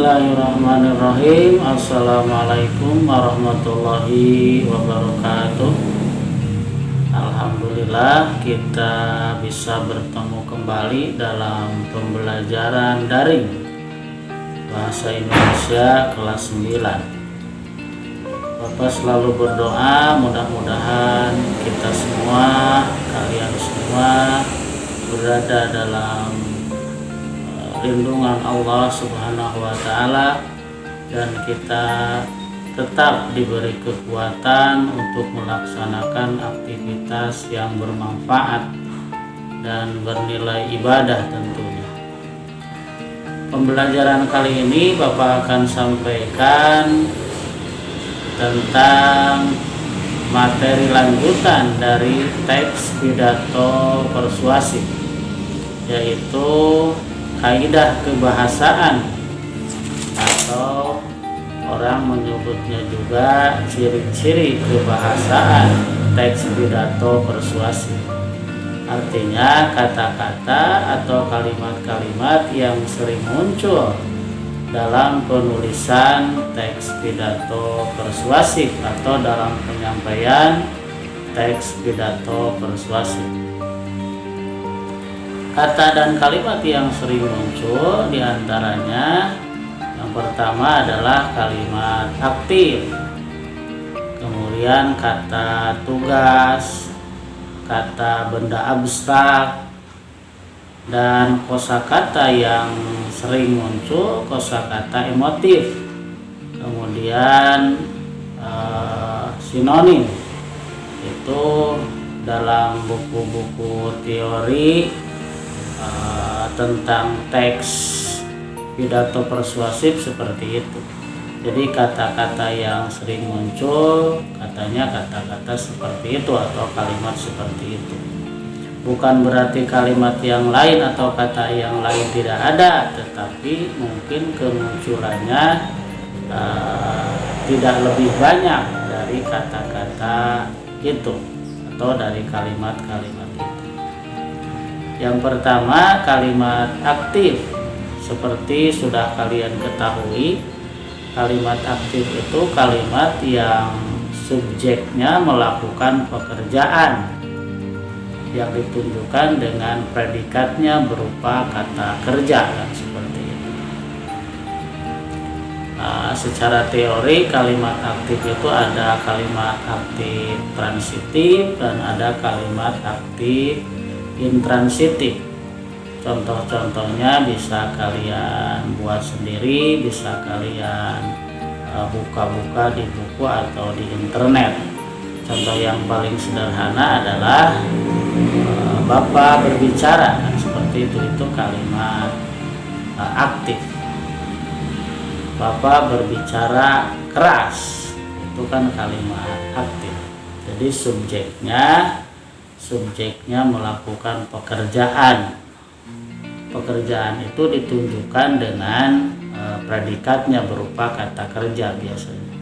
Bismillahirrahmanirrahim. Assalamualaikum warahmatullahi wabarakatuh. Alhamdulillah kita bisa bertemu kembali dalam pembelajaran daring Bahasa Indonesia kelas 9. Bapak selalu berdoa mudah-mudahan kita semua, kalian semua berada dalam lindungan Allah Subhanahu wa Ta'ala, dan kita tetap diberi kekuatan untuk melaksanakan aktivitas yang bermanfaat dan bernilai ibadah tentunya. Pembelajaran kali ini Bapak akan sampaikan tentang materi lanjutan dari teks pidato persuasif, yaitu kaidah kebahasaan, atau orang menyebutnya juga ciri-ciri kebahasaan teks pidato persuasif. Artinya kata-kata atau kalimat-kalimat yang sering muncul dalam penulisan teks pidato persuasif atau dalam penyampaian teks pidato persuasif. Kata dan kalimat yang sering muncul diantaranya, yang pertama adalah kalimat aktif, kemudian kata tugas, kata benda abstrak, dan kosakata yang sering muncul kosakata emotif, kemudian sinonim. Itu dalam buku-buku teori tentang teks pidato persuasif seperti itu. Jadi kata-kata yang sering muncul katanya kata-kata seperti itu atau kalimat seperti itu. Bukan berarti kalimat yang lain atau kata yang lain tidak ada, tetapi mungkin kemunculannya tidak lebih banyak dari kata-kata itu atau dari kalimat-kalimat itu. Yang pertama, kalimat aktif. Seperti sudah kalian ketahui, kalimat aktif itu kalimat yang subjeknya melakukan pekerjaan yang ditunjukkan dengan predikatnya berupa kata kerja, kan, seperti itu. Secara teori kalimat aktif itu ada kalimat aktif transitif dan ada kalimat aktif intransitif. Contoh-contohnya bisa kalian buat sendiri, bisa kalian buka-buka di buku atau di internet. Contoh yang paling sederhana adalah Bapak berbicara, kan, seperti itu kalimat aktif. Bapak berbicara keras, itu kan kalimat aktif. Jadi subjeknya melakukan pekerjaan. Pekerjaan itu ditunjukkan dengan predikatnya berupa kata kerja biasanya.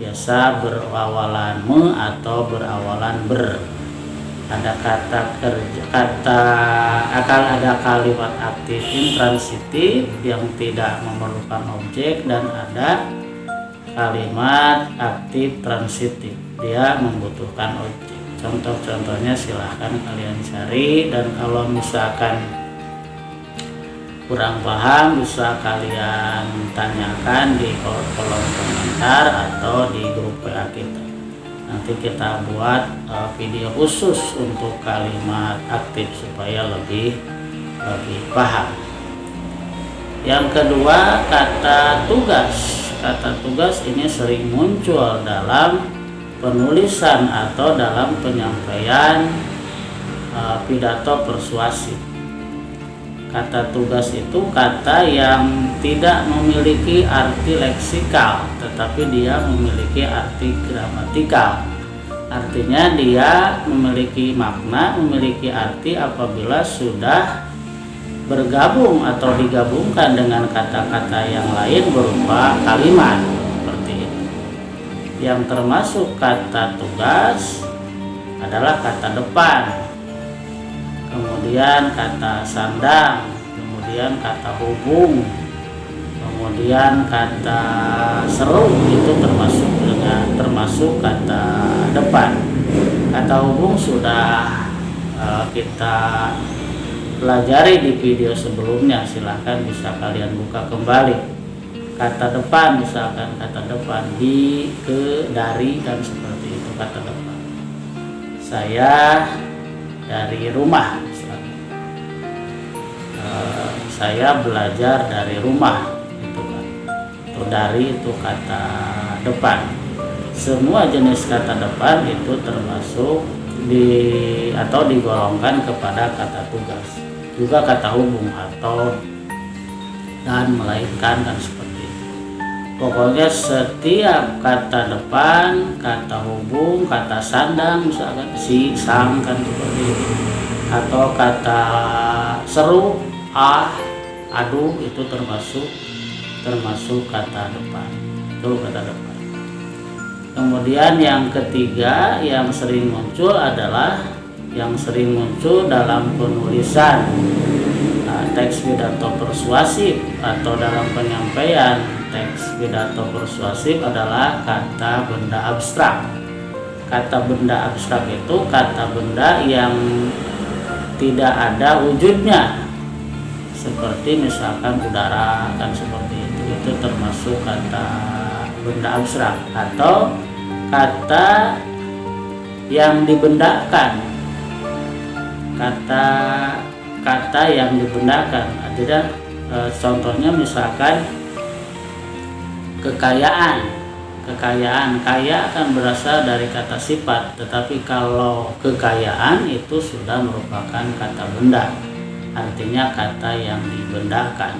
Biasa berawalan me atau berawalan ber. Ada kata kerja, akan ada kalimat aktif intransitif yang tidak memerlukan objek, dan ada kalimat aktif transitif, dia membutuhkan objek. Contoh-contohnya silahkan kalian cari, dan kalau misalkan kurang paham bisa kalian tanyakan di kolom komentar atau di grup WA kita. Nanti kita buat video khusus untuk kalimat aktif supaya lebih paham. Yang kedua, kata tugas. Kata tugas ini sering muncul dalam penulisan atau dalam penyampaian pidato persuasif. Kata tugas itu kata yang tidak memiliki arti leksikal, tetapi dia memiliki arti gramatikal. Artinya dia memiliki makna, memiliki arti apabila sudah bergabung atau digabungkan dengan kata-kata yang lain berupa kalimat. Yang termasuk kata tugas adalah kata depan, kemudian kata sandang, kemudian kata hubung, Kemudian kata seru itu termasuk kata depan. Kata hubung sudah kita pelajari di video sebelumnya, silahkan bisa kalian buka kembali. Kata depan, misalkan kata depan di, ke, dari, dan seperti itu kata depan. Saya dari rumah, misalkan. Saya belajar dari rumah, itu kan. Itu dari itu kata depan. Semua jenis kata depan itu termasuk atau digolongkan kepada kata tugas. Juga kata hubung atau, dan, melainkan, dan seperti itu. Pokoknya setiap kata depan, kata hubung, kata sandang, misalkan si, sang, kan seperti itu. Atau kata seru, aduh, itu termasuk kata depan. Itu kata depan. Kemudian yang ketiga yang sering muncul dalam penulisan teks pidato persuasif atau dalam penyampaian teks pidato persuasif adalah kata benda abstrak. Kata benda abstrak itu kata benda yang tidak ada wujudnya, seperti misalkan udara, kan seperti itu termasuk kata benda abstrak. Atau kata yang dibendakan, kata yang dibendakan. Jadi contohnya misalkan kekayaan, kaya akan berasal dari kata sifat, tetapi kalau kekayaan itu sudah merupakan kata benda, artinya kata yang dibendakan.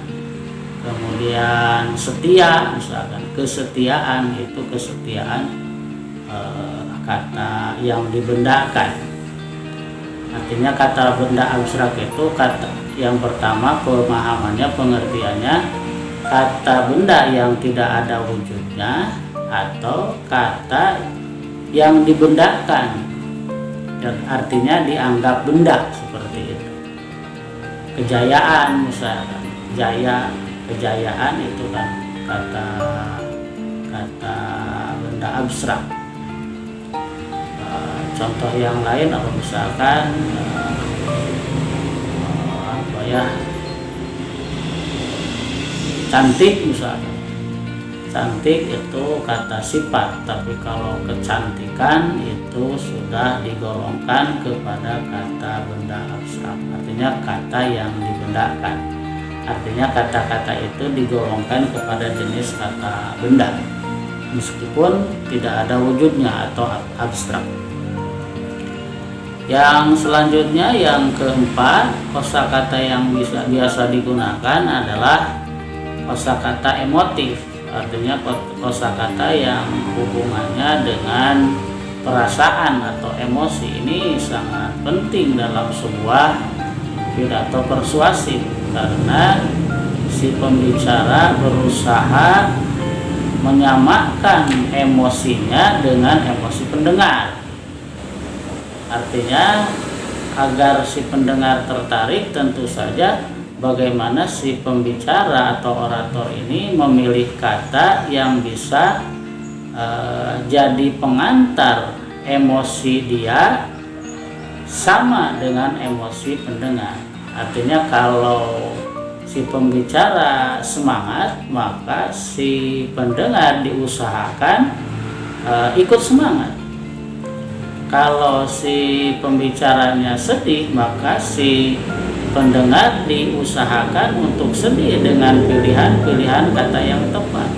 Kemudian setia, misalkan kesetiaan itu kata yang dibendakan, artinya kata benda abstrak itu kata yang pertama pemahamannya, pengertiannya kata benda yang tidak ada wujudnya atau kata yang dibendakan, artinya dianggap benda, seperti itu. Kejayaan, misalkan kejayaan itu kan kata benda abstrak. Contoh yang lain apa, misalkan cantik, misalkan cantik itu kata sifat, tapi kalau kecantikan itu sudah digolongkan kepada kata benda abstrak, artinya kata yang dibendakan. Artinya kata-kata itu digolongkan kepada jenis kata benda meskipun tidak ada wujudnya atau abstrak. Yang selanjutnya, yang keempat, kosakata yang biasa digunakan adalah kosakata emotif. Artinya kosakata yang hubungannya dengan perasaan atau emosi. Ini sangat penting dalam sebuah pidato persuasif, karena si pembicara berusaha menyamakan emosinya dengan emosi pendengar. Artinya agar si pendengar tertarik, tentu saja bagaimana si pembicara atau orator ini memilih kata yang bisa jadi pengantar emosi dia sama dengan emosi pendengar. Artinya kalau si pembicara semangat, maka si pendengar diusahakan ikut semangat. Kalau si pembicaranya sedih, maka si pendengar diusahakan untuk sedih dengan pilihan-pilihan kata yang tepat.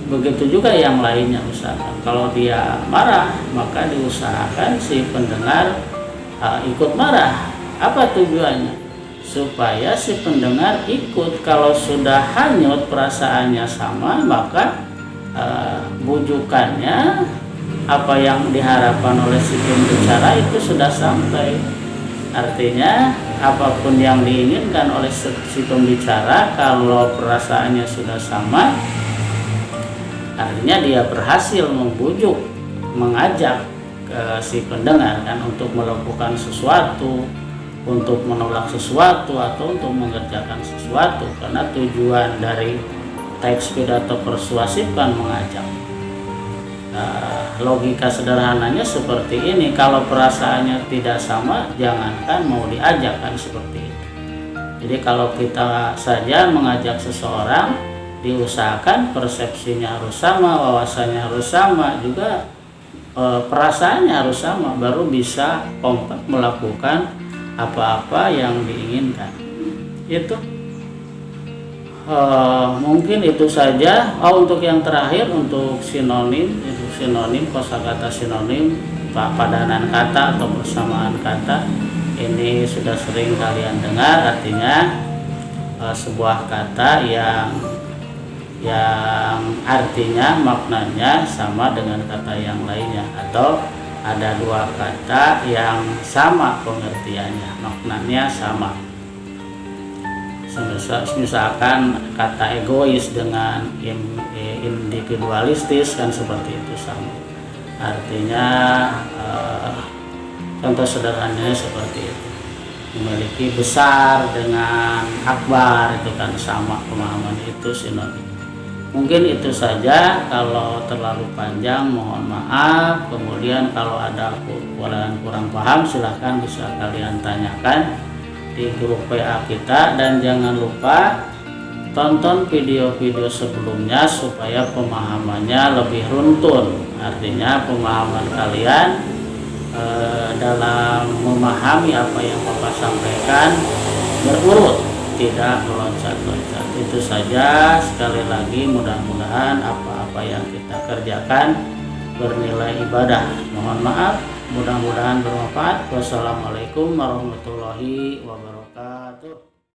Begitu juga yang lainnya, misalkan kalau dia marah, maka diusahakan si pendengar ikut marah. Apa tujuannya? Supaya si pendengar ikut. Kalau sudah hanyut perasaannya sama, maka bujukannya, apa yang diharapkan oleh si pembicara itu sudah sampai. Artinya apapun yang diinginkan oleh si pembicara, kalau perasaannya sudah sama, artinya dia berhasil membujuk, mengajak si pendengar kan untuk melakukan sesuatu, untuk menolak sesuatu, atau untuk mengerjakan sesuatu. Karena tujuan dari teks pidato persuasif kan mengajak. Logika sederhananya seperti ini, kalau perasaannya tidak sama jangankan mau diajak, kan seperti itu. Jadi kalau kita saja mengajak seseorang, diusahakan persepsinya harus sama, wawasannya harus sama, juga perasaannya harus sama, baru bisa kompak melakukan apa-apa yang diinginkan. Itu mungkin itu saja. Untuk yang terakhir, untuk sinonim, itu sinonim, kosakata sinonim, padanan kata atau persamaan kata, ini sudah sering kalian dengar. Artinya sebuah kata yang artinya, maknanya sama dengan kata yang lainnya, atau ada dua kata yang sama pengertiannya, maknanya sama. Misalkan kata egois dengan individualistis kan seperti itu sama. Artinya contoh sederhananya seperti itu. Memiliki besar dengan akbar, itu kan sama, pemahaman itu sinonim. Mungkin itu saja. Kalau terlalu panjang mohon maaf. Kemudian kalau ada kurang paham silahkan bisa kalian tanyakan di grup WA kita, dan jangan lupa tonton video-video sebelumnya supaya pemahamannya lebih runtun. Artinya pemahaman kalian dalam memahami apa yang Bapak sampaikan berurut, tidak meloncat-loncat. Itu saja. Sekali lagi, mudah-mudahan apa-apa yang kita kerjakan bernilai ibadah. Mohon maaf, mudah-mudahan bermanfaat. Wassalamualaikum warahmatullahi wabarakatuh.